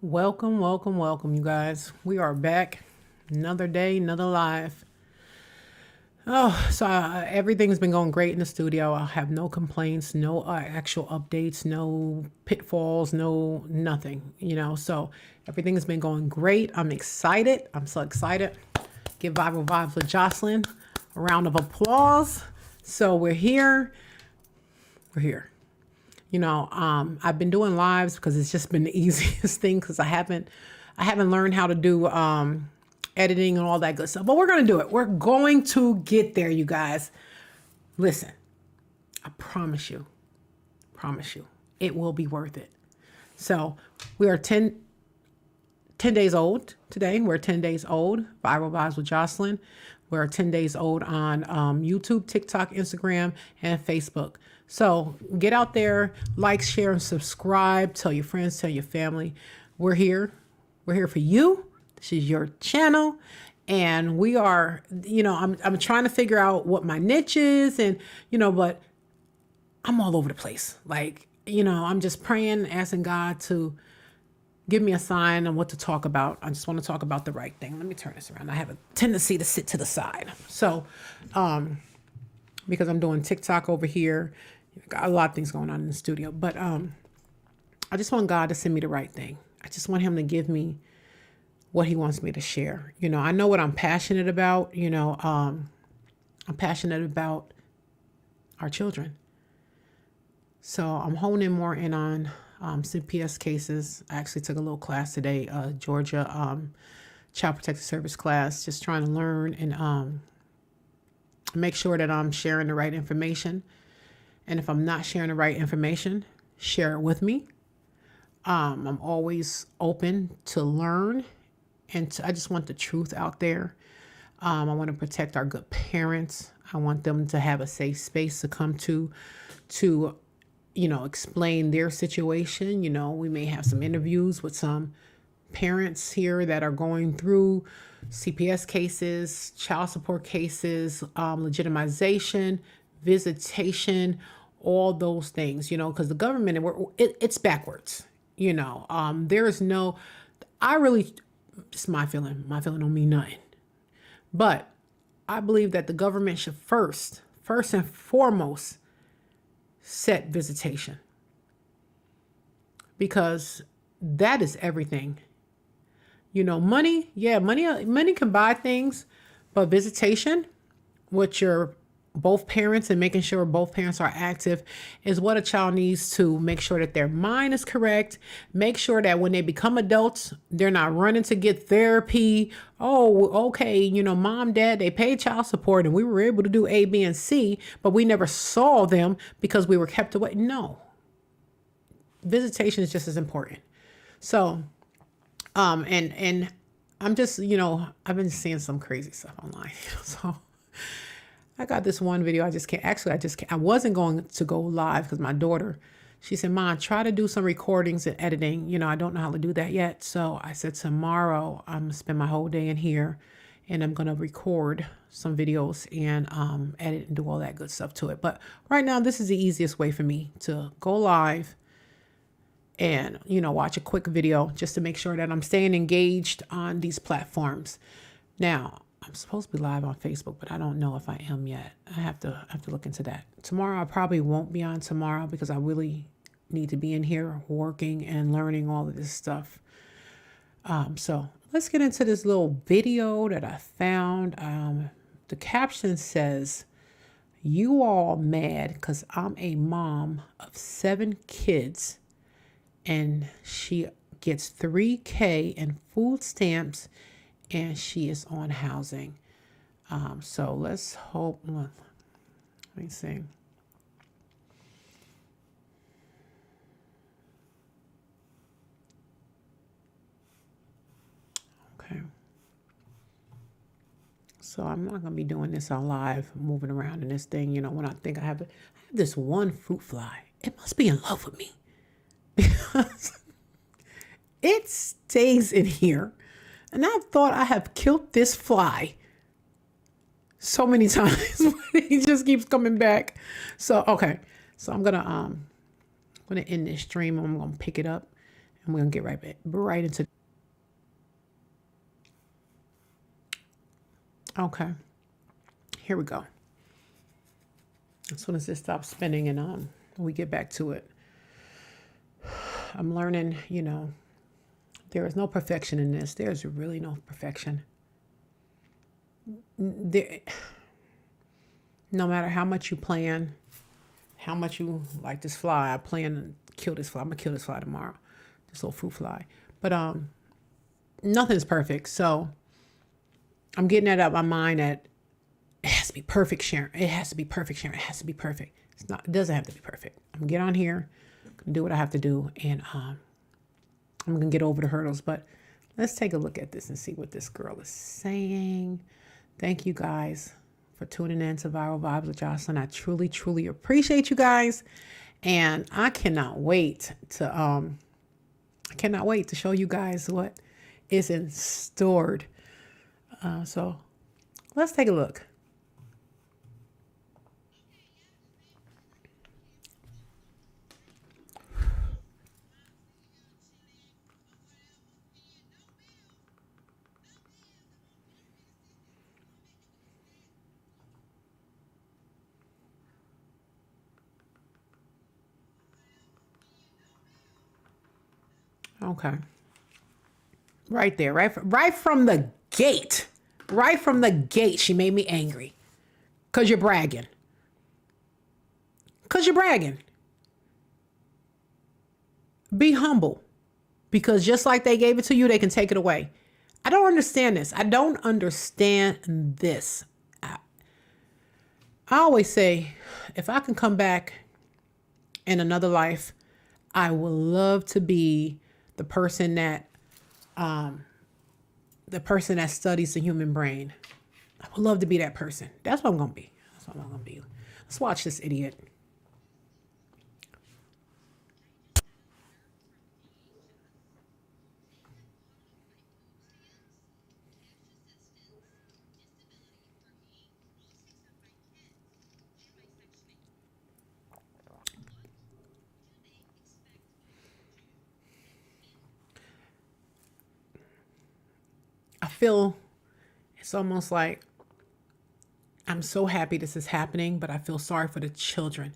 Welcome, welcome, welcome, you guys. We are back. Another day, another live. Everything's been going great in the studio. I have no complaints, no actual updates, no pitfalls, no nothing, So everything's been going great. I'm excited. I'm so excited. Give Viral Vibes with JOCELYN a round of applause. So we're here. We're here. I've been doing lives because it's just been the easiest thing because I haven't learned how to do editing and all that good stuff. But we're going to do it. We're going to get there, you guys. Listen, I promise you, it will be worth it. So we are 10 days old today. We're 10 days old. Viral Vibes with JOCELYN. We're 10 days old on YouTube, TikTok, Instagram, and Facebook. So get out there, like, share, and subscribe. Tell your friends, tell your family. We're here. We're here for you. This is your channel. And we are, I'm trying to figure out what my niche is and, but I'm all over the place. I'm just praying, asking God to give me a sign on what to talk about. I just want to talk about the right thing. Let me turn this around. I have a tendency to sit to the side. So, because I'm doing TikTok over here, got a lot of things going on in the studio, but I just want God to send me the right thing. I just want him to give me what he wants me to share. I know what I'm passionate about. I'm passionate about our children. So I'm honing more in on CPS cases. I actually took a little class today, Georgia Child Protective Service class, just trying to learn and make sure that I'm sharing the right information. And if I'm not sharing the right information, share it with me. I'm always open to learn, and I just want the truth out there. I want to protect our good parents. I want them to have a safe space to come to explain their situation. We may have some interviews with some parents here that are going through CPS cases, child support cases, legitimization, visitation, all those things, because the government, it's backwards. There is no, it's my feeling don't mean nothing. But I believe that the government should first and foremost, set visitation. Because that is everything. Money can buy things, but visitation, what you're both parents and making sure both parents are active is what a child needs to make sure that their mind is correct. Make sure that when they become adults, they're not running to get therapy. Oh, okay. Mom, dad, they paid child support and we were able to do A, B, and C, but we never saw them because we were kept away. No, visitation is just as important. So, and I'm just, I've been seeing some crazy stuff online. So I got this one video. I wasn't going to go live because my daughter, she said, Mom, try to do some recordings and editing. I don't know how to do that yet. So I said, tomorrow I'm going to spend my whole day in here and I'm going to record some videos and edit and do all that good stuff to it. But right now, this is the easiest way for me to go live and, watch a quick video just to make sure that I'm staying engaged on these platforms. Now, I'm supposed to be live on Facebook, but I don't know if I am yet. I have to look into that. Tomorrow, I probably won't be on tomorrow because I really need to be in here working and learning all of this stuff. So let's get into this little video that I found. The caption says, "You all mad because I'm a mom of 7 kids and she gets $3,000 in food stamps and she is on housing." So let's hope, let me see. Okay. So I'm not going to be doing this on live, moving around in this thing. When I think I have this one fruit fly, it must be in love with me because it stays in here. And I thought I have killed this fly so many times, but he just keeps coming back. So, okay. So I'm gonna end this stream. I'm gonna pick it up I'm going to get right into. Okay. Here we go. As soon as this stops spinning and we get back to it. I'm learning, there is no perfection in this. There's really no perfection. There, no matter how much you plan, how much you like this fly, I plan to kill this fly. I'm gonna kill this fly tomorrow, this little fruit fly. But nothing's perfect. So I'm getting that out of my mind that it has to be perfect, Sharon. It has to be perfect, Sharon. It has to be perfect. It's not. It doesn't have to be perfect. I'm gonna get on here, gonna do what I have to do, and I'm gonna get over the hurdles. But let's take a look at this and see what this girl is saying. Thank you guys for tuning in to Viral Vibes with JOCELYN. I truly, truly appreciate you guys, and I cannot wait to show you guys what is in stored. So let's take a look. Okay. Right there, right from the gate. Right from the gate, she made me angry. Because you're bragging. Be humble. Because just like they gave it to you, they can take it away. I don't understand this. I always say, if I can come back in another life, I would love to be the person that studies the human brain. I would love to be that person. That's what I'm going to be. Let's watch this idiot. I feel it's almost like I'm so happy this is happening, but I feel sorry for the children.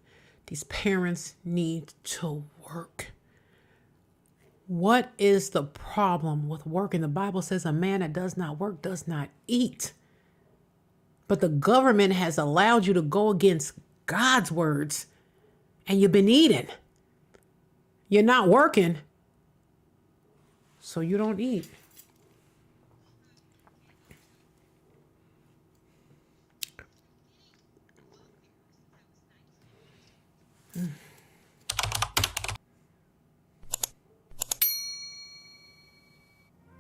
These parents need to work. What is the problem with working? The Bible says a man that does not work does not eat. But the government has allowed you to go against God's words, and you've been eating. You're not working, so you don't eat.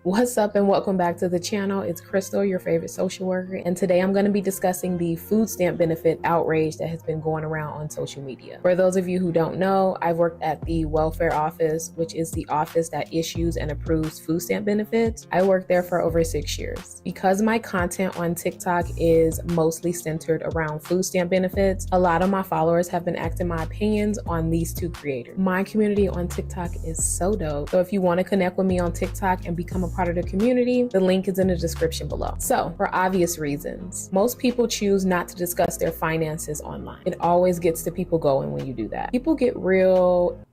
What's up and welcome back to the channel. It's Crystal, your favorite social worker, and today I'm going to be discussing the food stamp benefit outrage that has been going around on social media. For those of you who don't know, I've worked at the welfare office, which is the office that issues and approves food stamp benefits. I worked there for over 6 years. Because my content on TikTok is mostly centered around food stamp benefits, a lot of my followers have been asking my opinions on these two creators. My community on TikTok is so dope. So if you want to connect with me on TikTok and become a part of the community, the link is in the description below. So, for obvious reasons, most people choose not to discuss their finances online. It always gets the people going when you do that. People get real.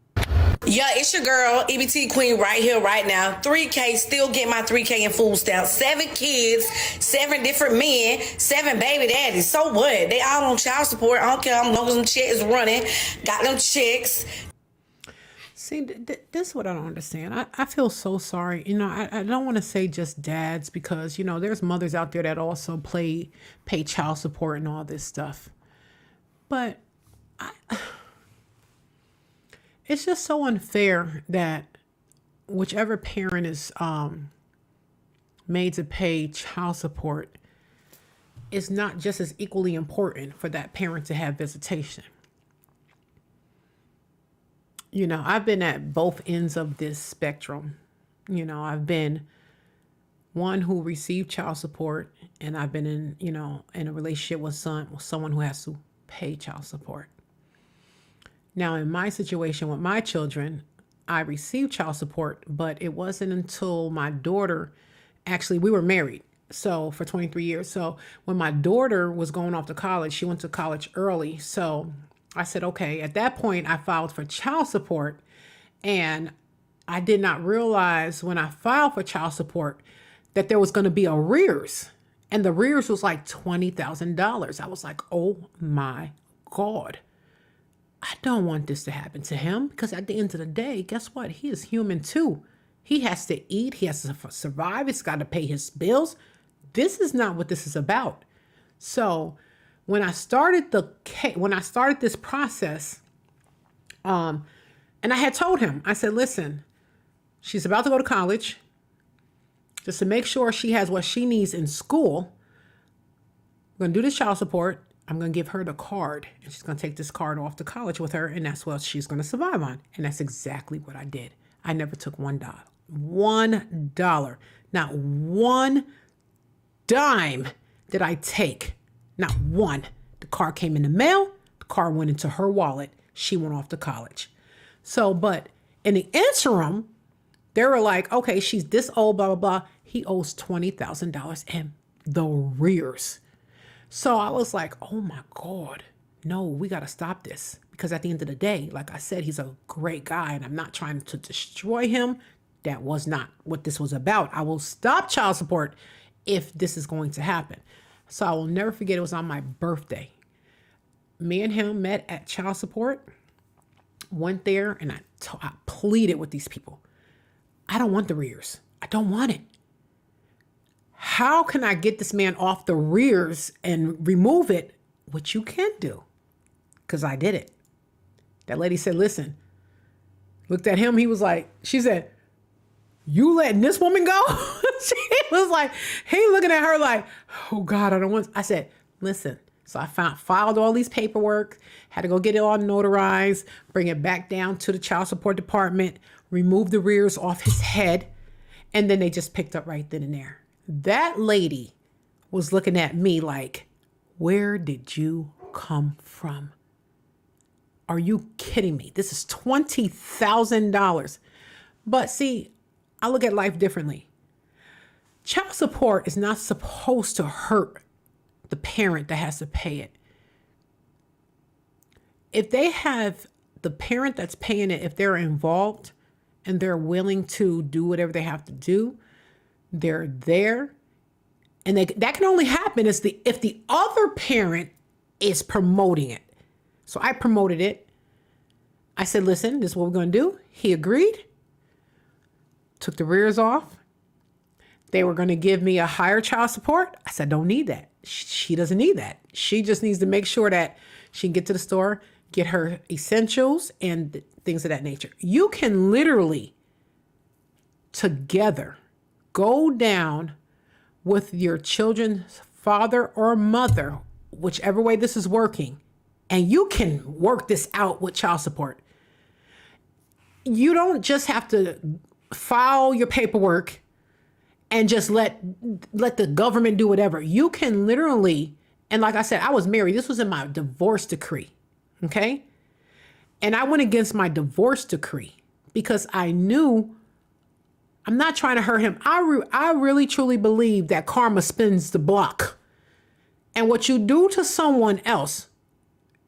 Yeah, it's your girl, EBT Queen, right here, right now. 3K, still get my 3K in food stamps. 7 kids, 7 different men, 7 baby daddies. So what? They all on child support. I don't care how long as them checks running. Got them checks. See, this is what I don't understand. I feel so sorry. I don't want to say just dads because, there's mothers out there that also pay child support and all this stuff. But it's just so unfair that whichever parent is made to pay child support is not just as equally important for that parent to have visitation. I've been at both ends of this spectrum. I've been one who received child support, and I've been in a relationship with someone who has to pay child support. Now, in my situation with my children, I received child support, but it wasn't until my daughter, actually, we were married. So for 23 years. So when my daughter was going off to college, she went to college early. So I said, okay, at that point I filed for child support, and I did not realize when I filed for child support that there was going to be arrears, and the arrears was like $20,000. I was like, oh my God. I don't want this to happen to him, because at the end of the day, guess what? He is human too. He has to eat. He has to survive. He's got to pay his bills. This is not what this is about. So when I started this process, and I had told him, I said, listen, she's about to go to college. Just to make sure she has what she needs in school, I'm going to do this child support. I'm going to give her the card, and she's going to take this card off to college with her, and that's what she's going to survive on. And that's exactly what I did. I never took $1. $1. Not one dime did I take. Not one. The card came in the mail. The card went into her wallet. She went off to college. So, but in the interim, they were like, okay, she's this old, blah, blah, blah. He owes $20,000 and the arrears. So I was like, oh my God, no, we got to stop this. Because at the end of the day, like I said, he's a great guy, and I'm not trying to destroy him. That was not what this was about. I will stop child support if this is going to happen. So I will never forget, it was on my birthday. Me and him met at child support, went there, and I pleaded with these people. I don't want the rears. I don't want it. How can I get this man off the rears and remove it? Which you can do, because I did it. That lady said, listen, looked at him. He was like, she said, you letting this woman go? She was like, he looking at her like, oh God, I don't want. I said, listen. So I filed all these paperwork, had to go get it all notarized, bring it back down to the child support department, remove the rears off his head, and then they just picked up right then and there. That lady was looking at me like, where did you come from? Are you kidding me? This is $20,000. But see, I look at life differently. Child support is not supposed to hurt the parent that has to pay it. If they have the parent that's paying it, if they're involved and they're willing to do whatever they have to do, they're there. And that can only happen if the other parent is promoting it. So I promoted it. I said, listen, this is what we're going to do. He agreed. Took the rears off. They were going to give me a higher child support. I said, don't need that. She doesn't need that. She just needs to make sure that she can get to the store, get her essentials and things of that nature. You can literally together go down with your children's father or mother, whichever way this is working, and you can work this out with child support. You don't just have to file your paperwork and just let the government do whatever. You can literally, and like I said, I was married. This was in my divorce decree, okay? And I went against my divorce decree because I knew I'm not trying to hurt him. I really truly believe that karma spins the block. And what you do to someone else,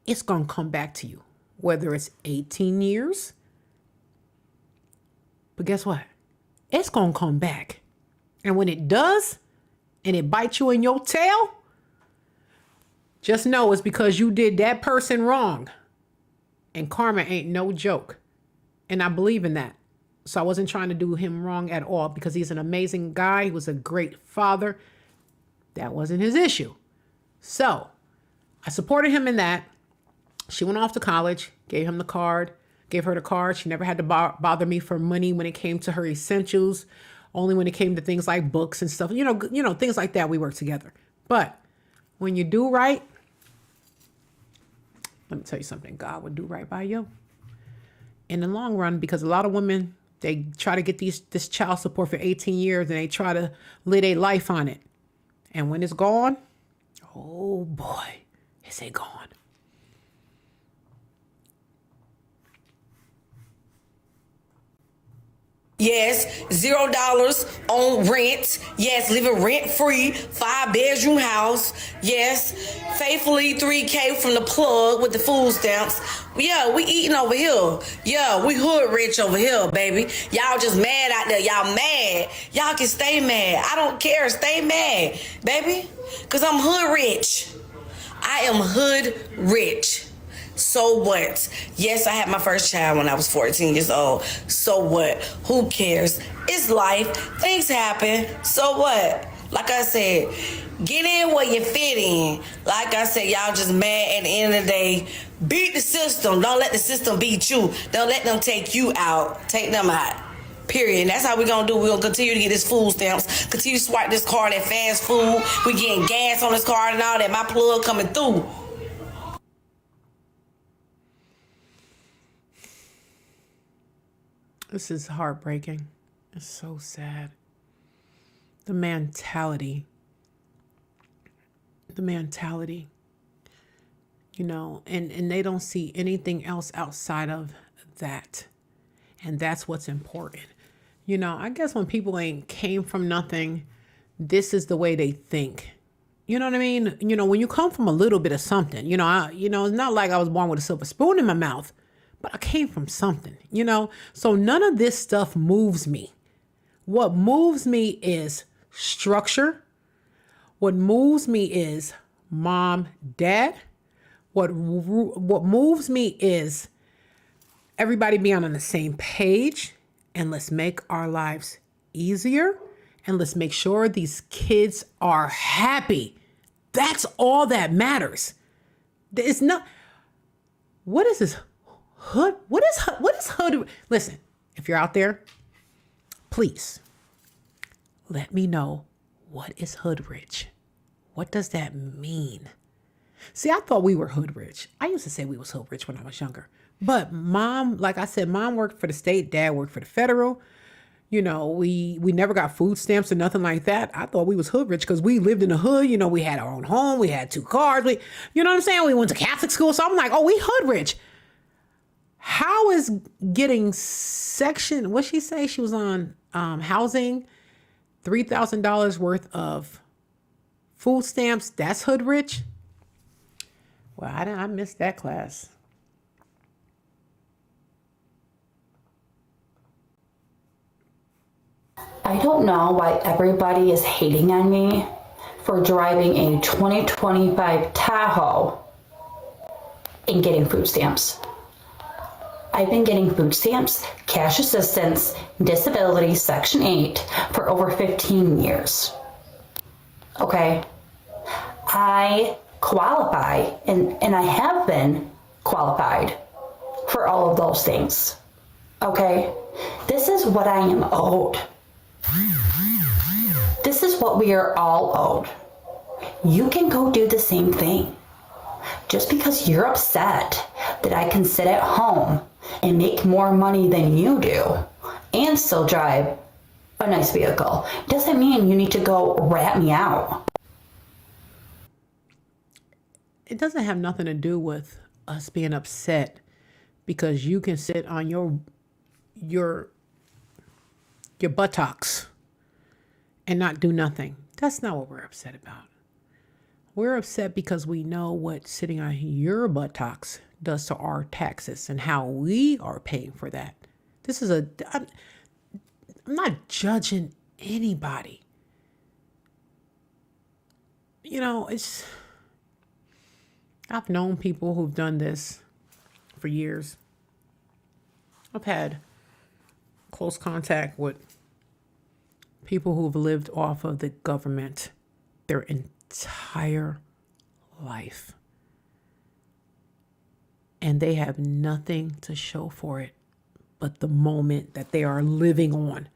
it's going to come back to you, whether it's 18 years. But guess what? It's going to come back. And when it does, and it bites you in your tail, just know it's because you did that person wrong. And karma ain't no joke. And I believe in that. So I wasn't trying to do him wrong at all because he's an amazing guy. He was a great father. That wasn't his issue. So I supported him in that. She went off to college, gave her the card. She never had to bother me for money when it came to her essentials. Only when it came to things like books and stuff, you know, things like that, we work together. But when you do right, let me tell you something, God will do right by you in the long run, because a lot of women, they try to get this child support for 18 years and they try to live their life on it. And when it's gone, oh boy, is it gone. Yes, $0 on rent. Yes, living rent free, 5-bedroom house. Yes, faithfully 3K from the plug with the food stamps. Yeah, we eating over here. Yeah, we hood rich over here, baby. Y'all just mad out there. Y'all mad. Y'all can stay mad. I don't care. Stay mad, baby. Because I'm hood rich. I am hood rich. So what? Yes, I had my first child when I was 14 years old. So what? Who cares? It's life. Things happen. So what? Like I said, get in where you fit in. Like I said, y'all just mad at the end of the day. Beat the system. Don't let the system beat you. Don't let them take you out. Take them out. Period. And that's how we're going to do. We're going to continue to get this food stamps. Continue to swipe this card at fast food. We getting gas on this card and all that. My plug coming through. This is heartbreaking. It's so sad. The mentality, you know, and they don't see anything else outside of that. And that's what's important. You know, I guess when people ain't came from nothing, this is the way they think. You know what I mean? You know, when you come from a little bit of something, it's not like I was born with a silver spoon in my mouth. But I came from something, you know? So none of this stuff moves me. What moves me is structure. What moves me is mom, dad. What moves me is everybody being on the same page, and let's make our lives easier, and let's make sure these kids are happy. That's all that matters. It's not, what is this? Hood? What is hood? Listen, if you're out there, please let me know, what is hood rich? What does that mean? See, I thought we were hood rich. I used to say we was hood rich when I was younger. But mom, like I said, mom worked for the state, dad worked for the federal. You know, we never got food stamps or nothing like that. I thought we was hood rich because we lived in the hood. You know, we had our own home. We had 2 cars. You know what I'm saying? We went to Catholic school. So I'm like, oh, we hood rich. How is getting section, what'd she say? She was on housing, $3,000 worth of food stamps. That's hood rich? Well, I missed that class. I don't know why everybody is hating on me for driving a 2025 Tahoe and getting food stamps. I've been getting food stamps, cash assistance, disability, Section 8 for over 15 years. Okay? I qualify, and I have been qualified for all of those things. Okay? This is what I am owed. This is what we are all owed. You can go do the same thing. Just because you're upset that I can sit at home and make more money than you do and still drive a nice vehicle doesn't mean you need to go rat me out. It doesn't have nothing to do with us being upset because you can sit on your buttocks and not do nothing. That's not what we're upset about. We're upset because we know what sitting on your buttocks does to our taxes and how we are paying for that. I'm not judging anybody. You know, I've known people who've done this for years. I've had close contact with people who've lived off of the government their entire life. And they have nothing to show for it but the moment that they are living on.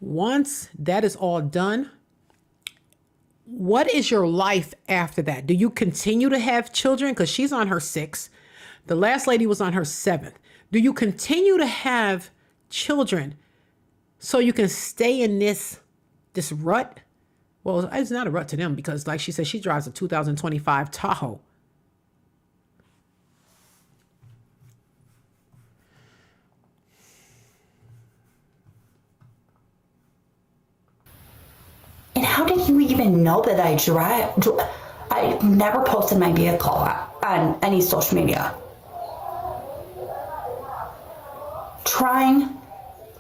Once that is all done, what is your life after that? Do you continue to have children? Because she's on her 6th. The last lady was on her 7th. Do you continue to have children so you can stay in this rut? Well, it's not a rut to them because, like she said, she drives a 2025 Tahoe. you even know that I drive? I never posted my vehicle on any social media. Trying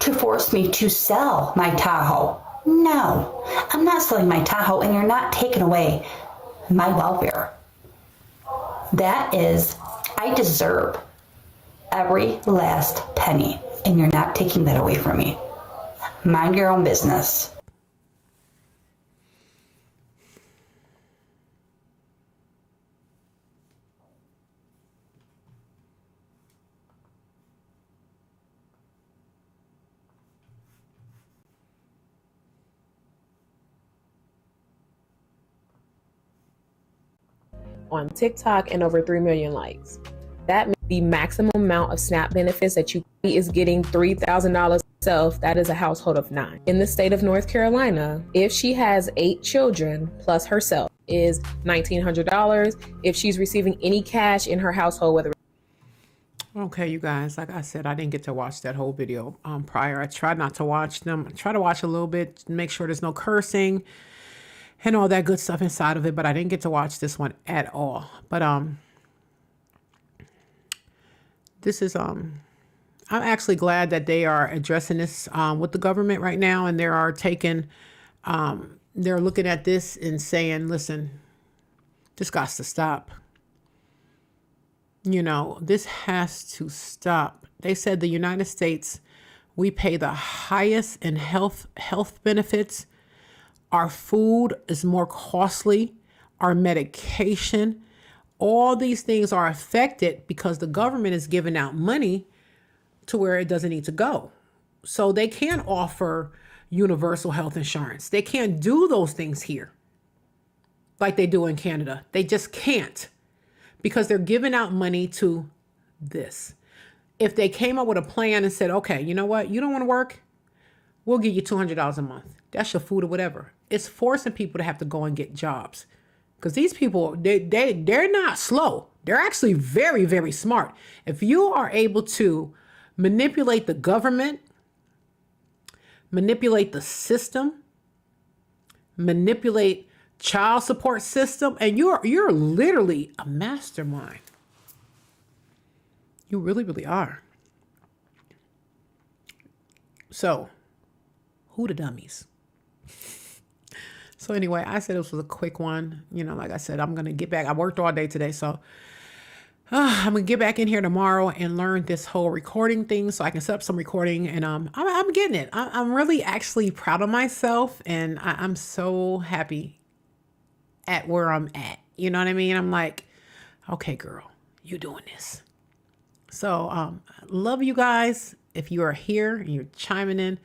to force me to sell my Tahoe. No, I'm not selling my Tahoe, and you're not taking away my welfare. That is, I deserve every last penny, and you're not taking that away from me. Mind your own business. On TikTok and over 3 million likes. That means the maximum amount of SNAP benefits that you is getting $3,000 herself. That is a household of 9. In the state of North Carolina, if she has 8 children plus herself, is $1,900. If she's receiving any cash in her household, whether Okay, you guys, like I said, I didn't get to watch that whole video prior. I tried not to watch them. I try to watch a little bit, make sure there's no cursing and all that good stuff inside of it, but I didn't get to watch this one at all. But this is I'm actually glad that they are addressing this with the government right now, and they are taking they're looking at this and saying, listen, this got to stop. You know, this has to stop. They said the United States, we pay the highest in health benefits. Our food is more costly. Our medication, all these things are affected because the government is giving out money to where it doesn't need to go. So they can't offer universal health insurance. They can't do those things here like they do in Canada. They just can't because they're giving out money to this. If they came up with a plan and said, okay, you know what? You don't want to work? We'll give you $200 a month. That's your food or whatever. It's forcing people to have to go and get jobs. Because these people, they're not slow. They're actually very, very smart. If you are able to manipulate the government, manipulate the system, manipulate child support system, and you're literally a mastermind. You really, really are. So, who the dummies? So anyway, I said this was a quick one. You know, like I said, I'm going to get back. I worked all day today, so I'm going to get back in here tomorrow and learn this whole recording thing so I can set up some recording. And I'm getting it. I'm really actually proud of myself, and I'm so happy at where I'm at. You know what I mean? I'm like, okay, girl, you doing this. So love you guys. If you are here and you're chiming in,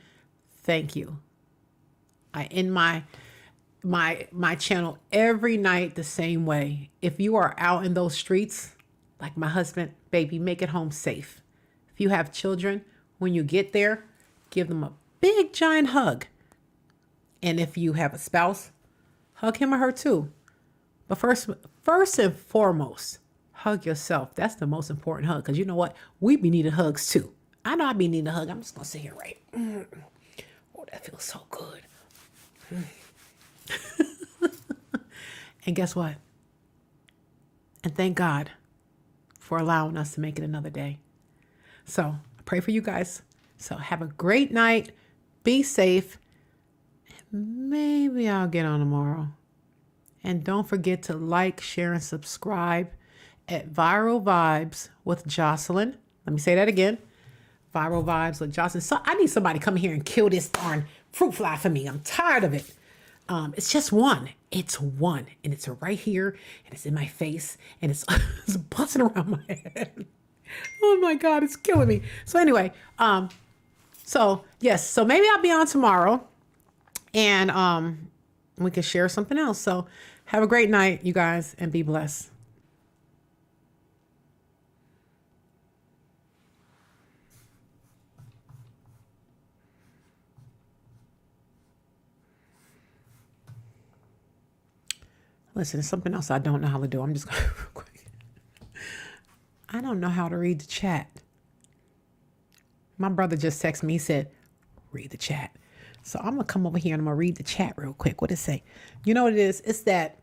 thank you. I end my channel every night the same way. If you are out in those streets, like my husband, baby, make it home safe. If you have children, when you get there, give them a big giant hug. And if you have a spouse, hug him or her too. But first and foremost, hug yourself. That's the most important hug. Because you know what? We be needing hugs too. I know I be needing a hug. I'm just going to sit here, right? Oh, that feels so good. And guess what? And thank God for allowing us to make it another day. So I pray for you guys. So have a great night. Be safe. Maybe I'll get on tomorrow. And don't forget to like, share, and subscribe at Viral Vibes with JOCELYN. Let me say that again. Viral Vibes with JOCELYN. So I need somebody to come here and kill this darn fruit fly for me. I'm tired of it. It's just one. It's one. And it's right here. And it's in my face. And it's, it's buzzing around my head. Oh my God, it's killing me. So anyway, so yes. So maybe I'll be on tomorrow. And we can share something else. So have a great night, you guys, and be blessed. Listen, it's something else I don't know how to do. I'm just going to real quick. I don't know how to read the chat. My brother just texted me, he said, read the chat. So I'm gonna come over here and I'm gonna read the chat real quick. What it say? You know what it is? It's that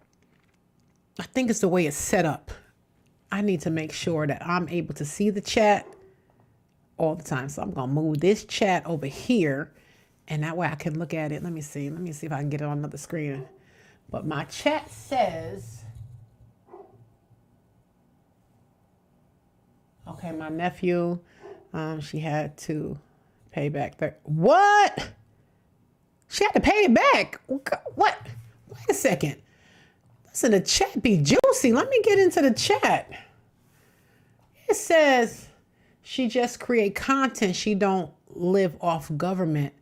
I think it's the way it's set up. I need to make sure that I'm able to see the chat all the time. So I'm gonna move this chat over here, and that way I can look at it. Let me see if I can get it on another screen. But my chat says, okay, my nephew, she had to pay back what? She had to pay it back. What? Wait a second. Listen, the chat be juicy. Let me get into the chat. It says she just create content. She don't live off government.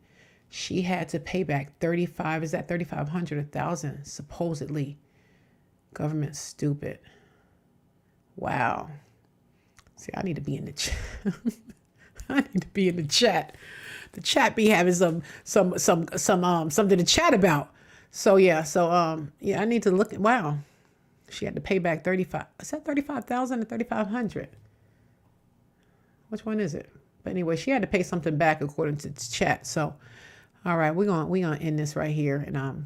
She had to pay back 35. Is that 3,500, 1,000? Supposedly. Government stupid. Wow. See, I need to be in the chat. I need to be in the chat. The chat be having something to chat about. So yeah, I need to look at, wow. She had to pay back 35. Is that 35,000 or 3,500? Which one is it? But anyway, she had to pay something back according to the chat. So, all right, we're gonna end this right here. And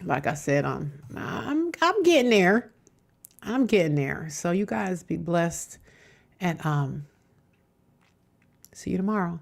like I said, I'm getting there. I'm getting there. So you guys be blessed, and see you tomorrow.